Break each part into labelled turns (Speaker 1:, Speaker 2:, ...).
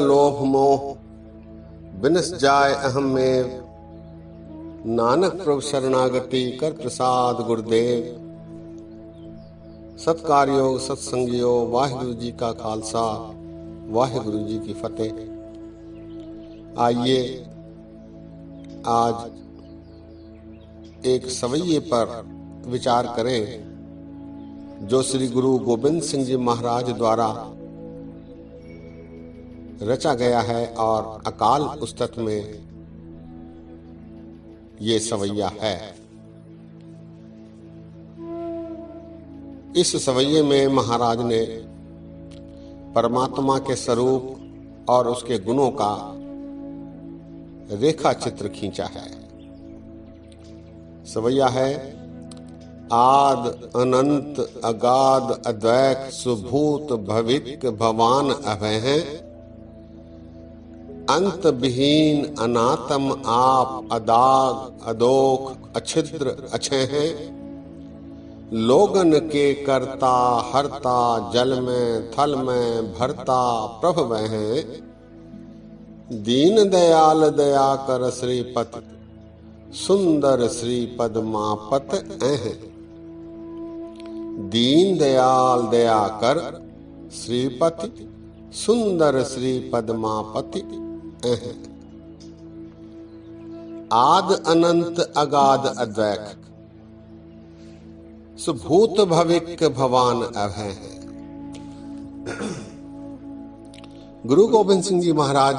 Speaker 1: लोभ मोह बिनस जाय अहम में, नानक प्रभु शरणागति कर प्रसाद गुरुदेव। सत्कारयोग सत्संगियो, वाहिगुरु जी का खालसा वाहिगुरु जी की फतेह। आइए आज एक सवैये पर विचार करें जो श्री गुरु गोविंद सिंह जी महाराज द्वारा रचा गया है और अकाल पुस्तक में ये सवैया है। इस सवैये में महाराज ने परमात्मा के स्वरूप और उसके गुणों का रेखा चित्र खींचा है। सवैया है, आद अनंत अगाध अद्वैत सुभूत भविक भवान अभय हैं, अंत विहीन अनातम आप अदाग अदोख अछिद्र अक्षय हैं, लोगन के करता हरता जल में थल में भरता प्रभ वह हैं, दीन दयाल दया कर श्रीपति सुंदर श्री पद्मापत हैं। दीन दयाल दया कर श्रीपति सुंदर श्री पद्मापति हैं। आद अनंत अगाध अद्वैत सुभूत भविक भवान अभय हैं। गुरु गोविंद सिंह जी महाराज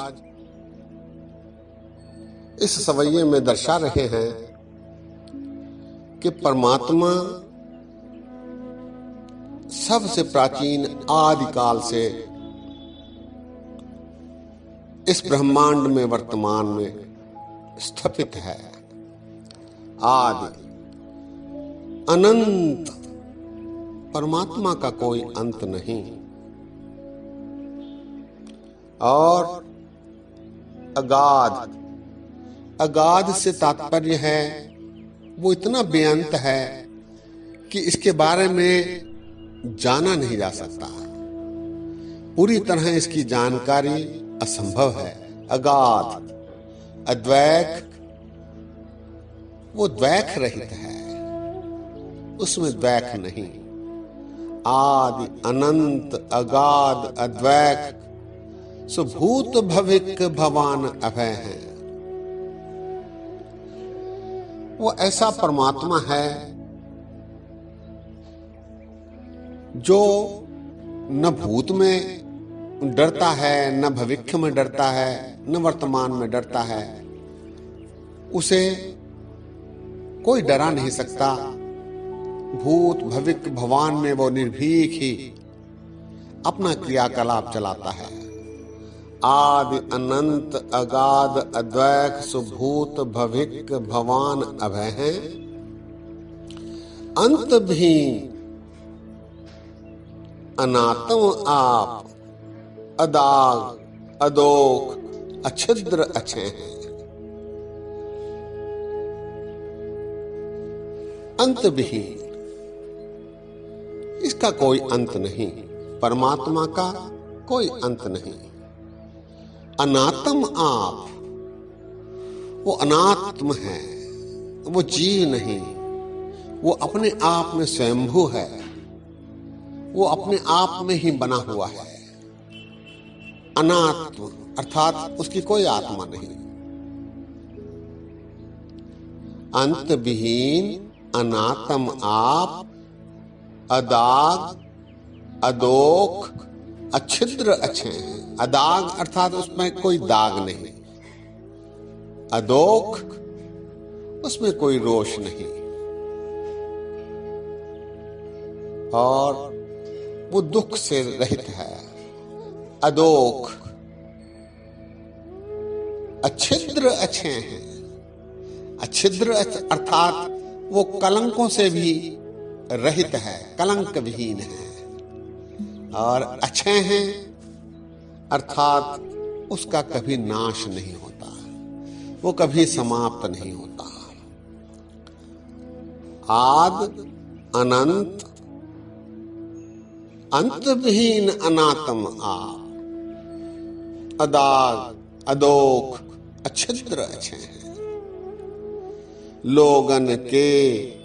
Speaker 1: इस सवैये में दर्शा रहे हैं कि परमात्मा सबसे प्राचीन आदिकाल से इस ब्रह्मांड में वर्तमान में स्थापित है। आदि अनंत, परमात्मा का कोई अंत नहीं। और अगाध, अगाध से तात्पर्य है वो इतना बेअंत है कि इसके बारे में जाना नहीं जा सकता, पूरी तरह इसकी जानकारी असंभव है। अगाध, अद्वैत वो द्वैत रहित है, उसमें द्वैत नहीं। आदि अनंत अगाध अद्वैत सुभूत भविक भवान अभय हैं। वो ऐसा परमात्मा है जो न भूत में डरता है, न भविष्य में डरता है, न वर्तमान में डरता है। उसे कोई डरा नहीं सकता। भूत भविष्य भवान में वो निर्भीक ही अपना क्रियाकलाप चलाता है। आदि अनंत अगाध अद्वैत सुभूत भविक भवान अभय हैं, अंत भी अनातम आप अदाग अदोख अछिद्र अक्षय हैं। अंत विहीन, इसका कोई अंत नहीं। परमात्मा का कोई अंत नहीं। अनात्म आप, वो अनात्म है, वो जीव नहीं, वो अपने आप में स्वयंभू है, वो अपने आप में ही बना हुआ है। अनात्म अर्थात उसकी कोई आत्मा नहीं। अंत विहीन अनात्म आप अदाग अदोख अछिद्र अक्षय हैं। अदाग अर्थात उसमें कोई दाग नहीं, अदोख उसमें कोई रोष नहीं, और वो दुख से रहित है। अदोख अच्छिद्र अक्षय हैं। अच्छिद्र अर्थात वो कलंकों से भी रहित है, कलंक विहीन है। और अक्षय हैं अर्थात उसका कभी नाश नहीं होता, वो कभी समाप्त नहीं होता। आद अनंत अंत विहीन अनात्म आप अदाग अदोख अच्छिद्र अच्छे हैं। लोगन के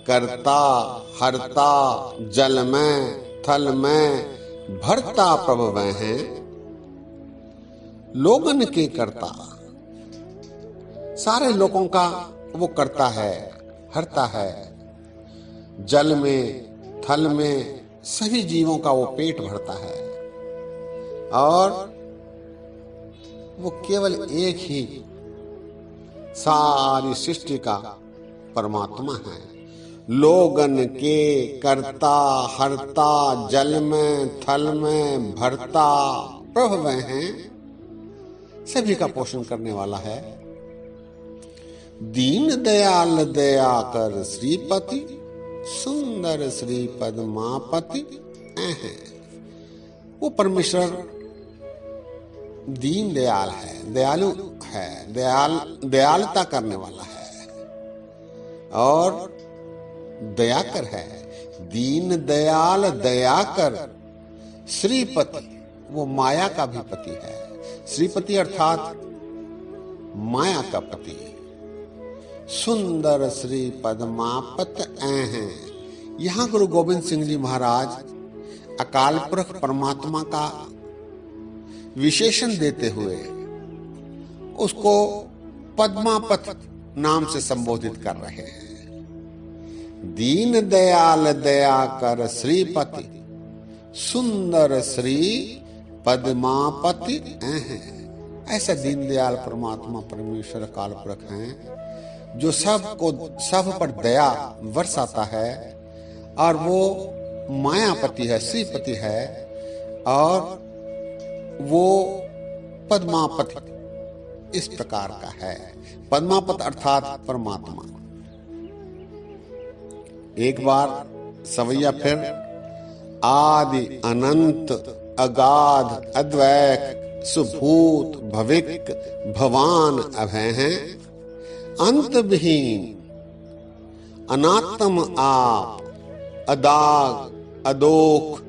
Speaker 1: करता हरता जल में थल में भरता प्रभु वह हैं। लोगन के करता, सारे लोगों का वो करता है, हरता है। जल में थल में सभी जीवों का वो पेट भरता है। और वो केवल एक ही सारी सृष्टि का परमात्मा है। लोगन के करता हरता जल में थल में भरता प्रभु वह हैं। सभी का पोषण करने वाला है। दीन दयाल दया कर श्रीपति सुंदर श्री पद्मापति हैं। वो परमेश्वर दीन दयाल है, दयालु है, दयालुता करने वाला है और दयाकर है। दीन दयाल दयाकर श्रीपति, वो माया का भी पति है। श्रीपति अर्थात माया का पति। सुंदर श्री पद्मापत हैं। यहां गुरु गोविंद सिंह जी महाराज अकाल पुरख परमात्मा का विशेषण देते हुए उसको पद्मापत नाम से संबोधित कर रहे हैं। दीन दयाल दया कर श्रीपति सुंदर श्री पद्मापति हैं। ऐसा दीनदयाल परमात्मा परमेश्वर काल पुरख हैं जो सब पर दया बरसाता है और वो मायापति है, श्रीपति है और वो पद्मापति इस प्रकार का है। पद्मापत अर्थात परमात्मा। एक बार सवैया फिर आदि अनंत अगाध अद्वैत सुभूत भविक भवान अभय हैं। अंत विहीन अनात्म आप अदाग अदोख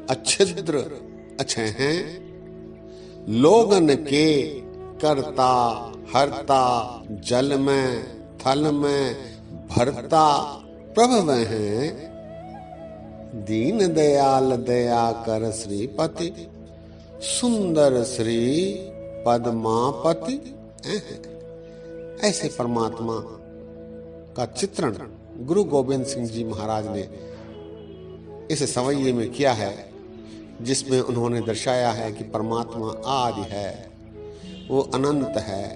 Speaker 1: अच्छिद्र अच्छे हैं। लोगन के करता हरता जल में थल में भरता प्रभु वह हैं। दीन दयाल दया कर श्रीपति सुंदर श्री पद्मापति हैं। ऐसे परमात्मा का चित्रण गुरु गोविंद सिंह जी महाराज ने इस सवैये में किया है, जिसमें उन्होंने दर्शाया है कि परमात्मा आदि है, वो अनंत है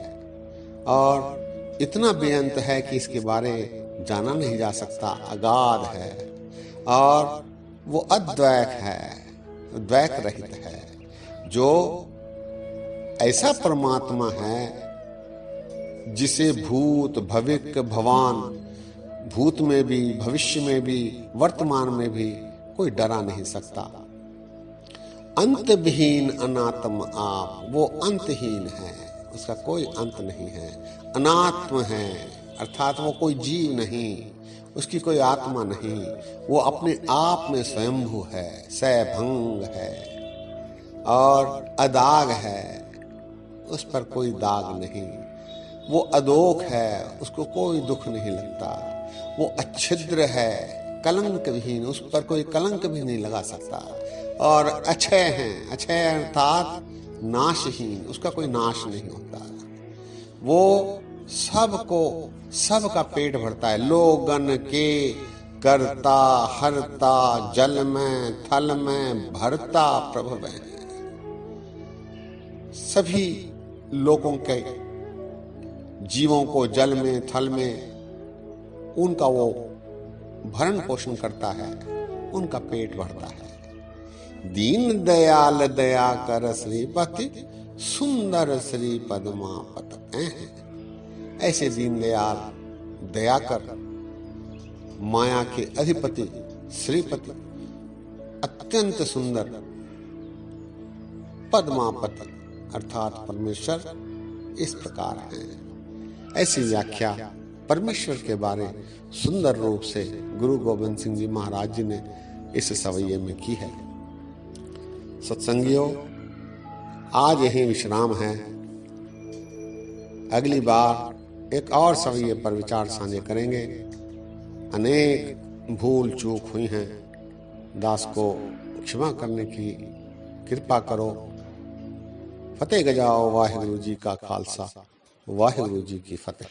Speaker 1: और इतना बेअंत है कि इसके बारे जाना नहीं जा सकता, अगाध है और वो अद्वैत है, द्वैत रहित है। जो ऐसा परमात्मा है जिसे भूत भविक भवान, भूत में भी भविष्य में भी वर्तमान में भी कोई डरा नहीं सकता। अंत विहीन अनात्म आप, वो अंतहीन है, उसका कोई अंत नहीं है। अनात्म है अर्थात वो कोई जीव नहीं, उसकी कोई आत्मा नहीं, वो अपने आप में स्वयंभू है, सैभंग है और अदाग है, उस पर कोई दाग नहीं। वो अदोख है, उसको कोई दुख नहीं लगता। वो अच्छिद्र है, कलंक विहीन, उस पर कोई कलंक भी नहीं लगा सकता। और अक्षय हैं, अक्षय अर्थात नाशहीन, उसका कोई नाश नहीं होता। वो सबको, सबका पेट भरता है। लोगन के करता हरता जल में थल में भरता प्रभु वह हैं। सभी लोगों के जीवों को जल में थल में उनका वो भरण पोषण करता है, उनका पेट भरता है। दीन दयाल दया कर श्रीपति सुंदर श्री पद्मापत हैं। ऐसे दीन दयाल दया कर माया के अधिपति श्रीपति अत्यंत सुंदर पद्मापति अर्थात परमेश्वर इस प्रकार है। ऐसी व्याख्या परमेश्वर के बारे सुंदर रूप से गुरु गोविंद सिंह जी महाराज जी ने इस सवैये में की है। सत्संगियों, आज यही विश्राम है। अगली बार एक और सविये पर विचार साझे करेंगे। अनेक भूल चूक हुई हैं, दास को क्षमा करने की कृपा करो। फतेह गजाओ वाहिगुरु जी का खालसा, वाहिगुरु जी की फतेह।